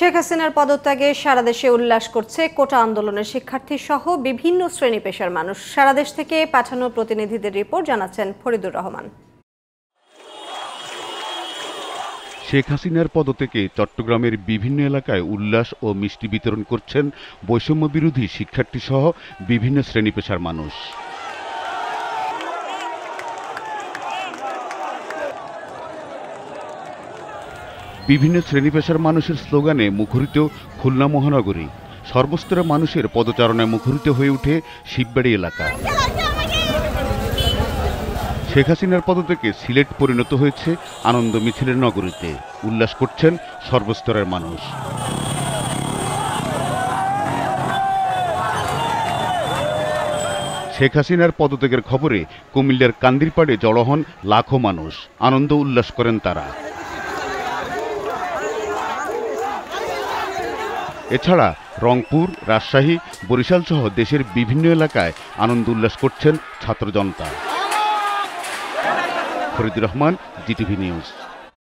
শেখ হাসিনার পদত্যাগে সারা দেশে উল্লাস করছে কোটা আন্দোলনের শিক্ষার্থী সহ বিভিন্ন শ্রেণী পেশার মানুষ। সারা দেশ থেকে পাঠানো প্রতিনিধিদের রিপোর্ট জানাচ্ছেন ফরিদুর রহমান। শেখ হাসিনার পদত্যাগে চট্টগ্রামের বিভিন্ন এলাকায় উল্লাস ও মিষ্টি বিতরণ করছেন বৈষম্য বিরোধী শিক্ষার্থী সহ বিভিন্ন শ্রেণী পেশার মানুষ। বিভিন্ন শ্রেণী পেশার মানুষের স্লোগানে মুখরিত খুলনা মহানগরী। সর্বস্তরের মানুষের পদচারণায় মুখরিত হয়ে ওঠে শিববাড়ি এলাকা। শেখ হাসিনার পদত্যাগে সিলেট পরিণত হয়েছে আনন্দ মিছিলের নগরীতে। উল্লাস করছেন সর্বস্তরের মানুষ। শেখ হাসিনার পদত্যাগের খবরে কুমিল্লার কান্দিরপাড়ে জড়ো হন লাখো মানুষ। আনন্দ উল্লাস করেন তারা। এছাড়া রংপুর, রাজশাহী, বরিশাল সহ দেশের বিভিন্ন এলাকায় আনন্দ উল্লাস করছেন ছাত্র জনতা। Faridur Rahman, GTV news.